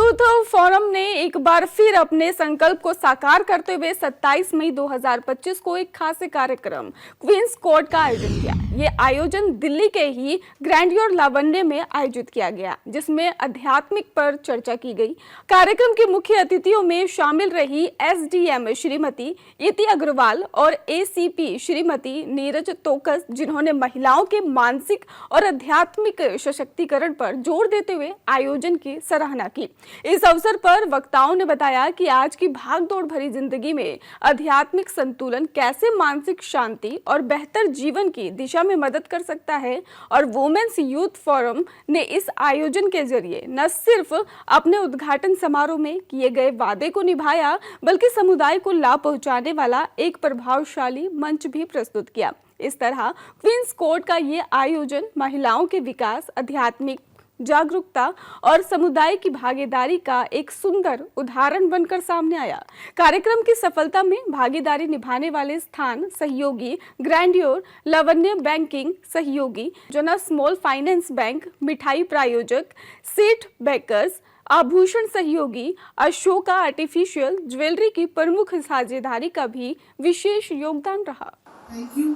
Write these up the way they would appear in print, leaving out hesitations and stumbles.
Youth forum ने एक बार फिर अपने संकल्प को साकार करते हुए 27 मई 2025 को एक खास कार्यक्रम क्वींस कोर्ट का आयोजन किया। ये आयोजन दिल्ली के ही ग्रैंडियर लावण्य में आयोजित किया गया, जिसमें आध्यात्मिक पर चर्चा की गई। कार्यक्रम की मुख्य अतिथियों में शामिल रही एसडीएम श्रीमती इति अग्रवाल और एसीपी श्रीमती नीरज तोकस, जिन्होंने महिलाओं के मानसिक और आध्यात्मिक सशक्तिकरण पर जोर देते हुए आयोजन की सराहना की। इस अवसर पर वक्ताओं ने बताया कि आज की भागदौड़ भरी जिंदगी में आध्यात्मिक संतुलन कैसे मानसिक शांति और बेहतर जीवन की दिशा में मदद कर सकता है, और वुमेन्स यूथ फोरम ने इस आयोजन के जरिए न सिर्फ अपने उद्घाटन समारोह में किए गए वादे को निभाया, बल्कि समुदाय को लाभ पहुंचाने वाला एक प्रभावशाली मंच भी प्रस्तुत किया। इस तरह क्वींस कोर्ट का ये आयोजन महिलाओं के विकास, आध्यात्मिक जागरूकता और समुदाय की भागीदारी का एक सुंदर उदाहरण बनकर सामने आया। कार्यक्रम की सफलता में भागीदारी निभाने वाले स्थान सहयोगी ग्रैंडियर लावण्य बैंकिंग सहयोगी, जना स्मॉल फाइनेंस बैंक, मिठाई प्रायोजक सीट बेकर्स, आभूषण सहयोगी, अशोका आर्टिफिशियल ज्वेलरी की प्रमुख साझेदारी का भी विशेष योगदान रहा। थैंक यू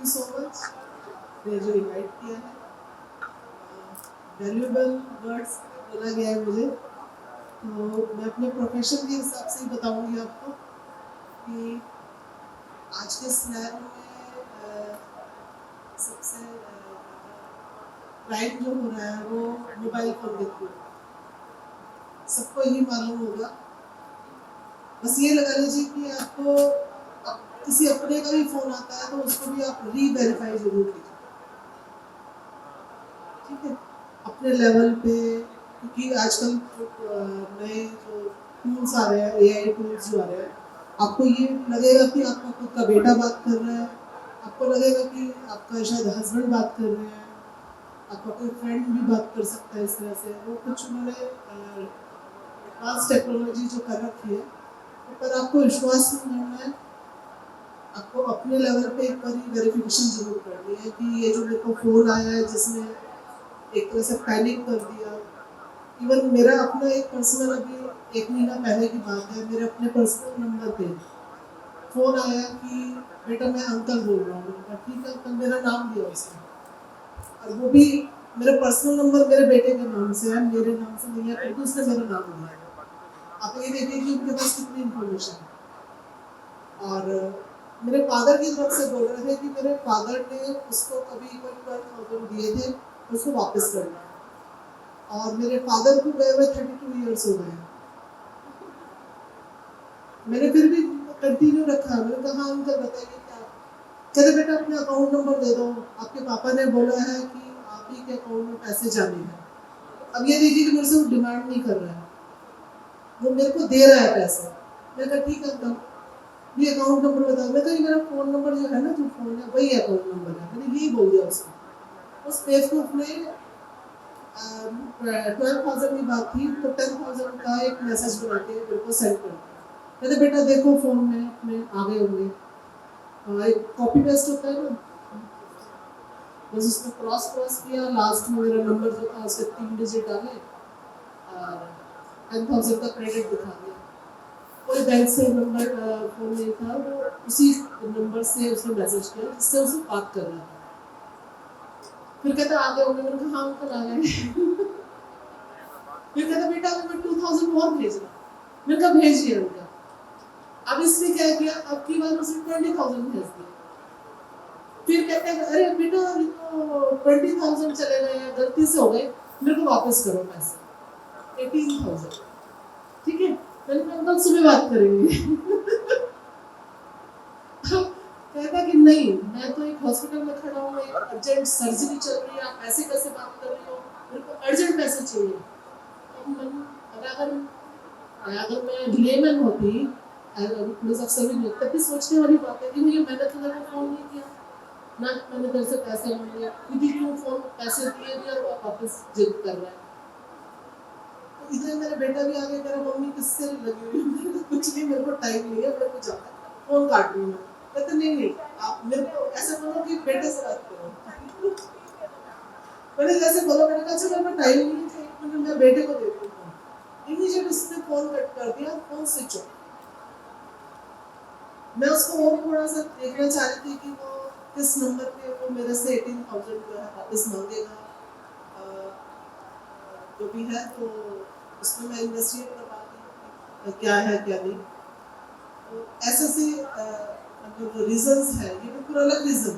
सो मच जो इनवाइट किया है। वैल्यूएबल वर्ड्स बोला गया है मुझे, तो मैं अपने प्रोफेशन के हिसाब से ही बताऊंगी आपको कि आज के सिनेरियो में सबसे क्राइम जो हो रहा है वो मोबाइल फोन के थ्रू, सबको ही मालूम होगा। बस ये लगा लीजिए कि आपको किसी अपने का भी फोन आता है तो उसको भी आप री-वेरीफाई जरूर कीजिए, ठीक है, अपने लेवल पे। क्योंकि आजकल नए जो टूल्स आ रहे हैं, एआई टूल्स जो आ रहे हैं, आपको ये लगेगा कि आपका खुद का बेटा बात कर रहा है, आपको लगेगा कि आपका शायद हस्बैंड बात कर रहे हैं, आपका कोई फ्रेंड भी बात कर सकता है। इस तरह से वो कुछ उन्होंने एडवांस टेक्नोलॉजी जो कर रखी है, पर आपको विश्वास नहीं करना है, आपको अपने लेवल पे एक बार वेरिफिकेशन जरूर करनी है कि ये जो मेरे को फोन आया है जिसने एक तरह से पैनिक कर दिया। इवन मेरा अपना एक पर्सनल, अभी 1 महीना पहले की बात है, मेरे अपने पर्सनल नंबर पे फोन आया कि बेटा मैं अंकल बोल रहा हूँ। ठीक है अंकल, मेरा नाम दिया उसने, और वो भी मेरा पर्सनल नंबर मेरे बेटे के नाम से है, मेरे नाम से नहीं है, क्योंकि उसने मेरा नाम दिया। आप ये देखिए कि उनके पास कितनी इन्फॉर्मेशन है। और मेरे फादर की तरफ से बोल रहे थे कि मेरे फादर ने उसको कभी 12,000 दिए थे, उसको वापस करना है, और मेरे फादर को गए हुए 32 ईयर्स हो गए। मैंने फिर भी कंटिन्यू रखा। मैंने कहा अंकल बताइए क्या। कहते बेटा अपने अकाउंट नंबर दे दो, आपके पापा ने बोला है कि आप ही के अकाउंट में पैसे जाने हैं। अब ये देखिए कि मेरे से वो डिमांड नहीं कर रहा है, वो मेरे को दे रहा है पैसे। मैंने कहा ठीक है अंकल, ये अकाउंट नंबर बताओ। मैं कहा मेरा फोन नंबर जो है ना, जो फोन है वही अकाउंट नंबर है। मैंने यही बोल दिया उसको। उस फेसबुक में 12,000 की बात थी, तो 10,000 का एक मैसेज बना के मेरे को सेंड कर दिया। कहते बेटा देखो फोन में अपने आ गए होंगे। एक कॉपी पेस्ट होता है ना, बस उसमें क्रॉस किया, लास्ट में मेरा नंबर जो था उसके 3 डिजिट डाले और 10,000 का क्रेडिट दिखा दिया। कोई बैंक से नंबर फोन नहीं था, वो उसी नंबर से उसने मैसेज किया जिससे उससे बात कर रहा था। फिर कहता आ गए होंगे। मैंने कहा हाँ अंकल आ गए। फिर कहता बेटा मैं 2,000 और भेज रहा। मैंने कहा भेजिए उनका। अब इसने क्या किया, अब की बार उसने 20,000 भेज दिया। फिर कहते हैं अरे बेटा तो 20,000 चले गए, गलती से हो गए, मेरे को वापस करो पैसे 18,000। ठीक है, मैंने कहा अंकल सुबह बात करेंगे। कहता कि नहीं, मैं तो एक हॉस्पिटल में खड़ा हूँ, एक अर्जेंट सर्जरी चल रही है, आप ऐसे कैसे बात कर रही हो, मेरे को अर्जेंट पैसे चाहिए। अगर मैं लेमन होती, पुलिस अफसर भी नहीं, तब भी सोचने वाली बात है कि भैया मैंने तो तेरे को फोन नहीं किया ना, मैंने तेरे से पैसे मांगे, खुद ही क्यों फोन पैसे दिए भी और वापस जिद कर रहा है। तो इधर मेरा बेटा भी आ गया, कह रहा मम्मी किससे लगी हुई है। कुछ नहीं, मेरे को टाइम नहीं है, मेरे को जाना है, फोन काट रही हूँ। कहते नहीं आप मेरे को ऐसा बोलो कि बेटे से बात करो। मैंने जैसे बोला, मैंने कहा चलो मेरे को टाइम नहीं है, मैं बेटे को देती हूँ। इमीडिएट उसने फोन कट कर दिया, फोन स्विच ऑफ। मैं उसको और थोड़ा सा देखना चाह रही थी कि वो किस नंबर पे वो मेरे से 18,000 जो है वापस मांगेगा, जो भी है। तो उसमें मैं इन्वेस्टिगेट करवाती क्या है क्या नहीं। तो ऐसे से मतलब रीजंस है, ये बिल्कुल अलग रीजन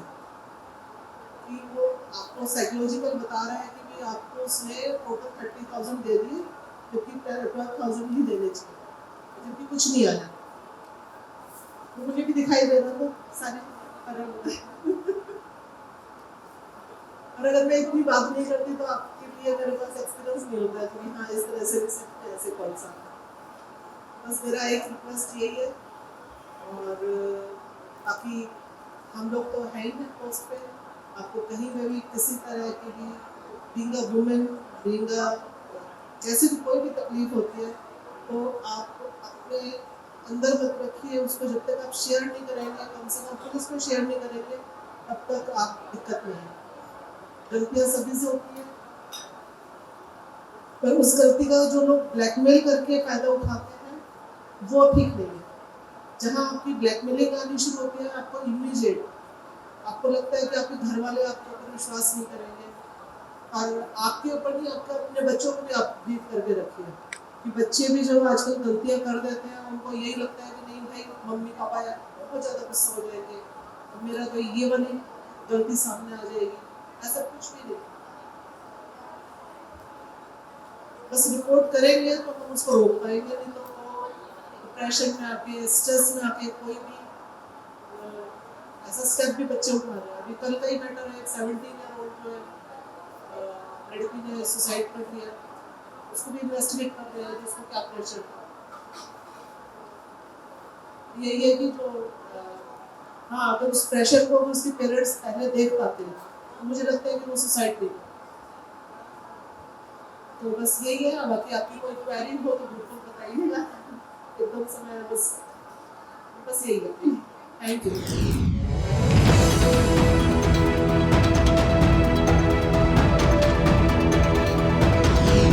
कि वो आपको साइकोलॉजिकल बता रहा है कि भाई आपको उसने टोटल 30,000 दे दिए, जबकि 12,000 ही देने चाहिए, जबकि कुछ नहीं आया। तो मुझे भी दिखाई दे रहा था सारे और अगर मैं इतनी बात नहीं करती तो आपके लिए मेरे पास एक्सपीरियंस नहीं होता कि हाँ इस तरह से भी सकते हैं, ऐसे कौन सा। बस मेरा एक रिक्वेस्ट यही है। और बाकी हम लोग तो है ही ना पोस्ट पे, आपको कहीं में भी किसी तरह की भी being a women, being a जैसे भी कोई भी तकलीफ होती है तो आप अपने अंदर मत रखिए उसको। जब तक आप शेयर नहीं करेंगे, कम से कम पुलिस को शेयर नहीं करेंगे, तब तक आप दिक्कत में हैं। गलतियां सभी से होती है, पर उस गलती का जो लोग ब्लैकमेल करके फायदा उठाते हैं वो ठीक नहीं है। जहाँ आपकी ब्लैकमेलिंग आनी शुरू होती है, आपको इमीडिएट आपको लगता है कि आपके घर वाले आपके ऊपर विश्वास नहीं करेंगे, और आपके ऊपर नहीं, आपके अपने बच्चों को भी आप ब्रीफ करके रखिए कि बच्चे भी जो आजकल गलतियां कर देते हैं, उनको यही लगता है कि नहीं भाई मम्मी पापा यार बहुत ज़्यादा गुस्सा हो जाएंगे, मेरा तो ये वाली गलती सामने आ जाएगी। ऐसा कुछ भी नहीं, बस रिपोर्ट करेंगे तो हम उसको रोक पाएंगे, नहीं तो डिप्रेशन में आके, स्ट्रेस में आके कोई भी ऐसा स्टेप भी बच्चे उठा रहे हैं। अभी कल का ही मैटर है, 17 ईयर ओल्ड जो है लड़की ने सुसाइड कर दिया, उसको भी इन्वेस्टिगेट कर रहे हैं कि उसको क्या प्रेशर था। यही है कि जो हाँ अगर उस प्रेशर को उसके पेरेंट्स पहले देख पाते हैं तो मुझे लगता है कि वो सुसाइड नहीं। तो बस यही है। बाकी आपकी कोई क्वेरी हो तो बिल्कुल बताइएगा, एकदम समय बस यही है। Thank you.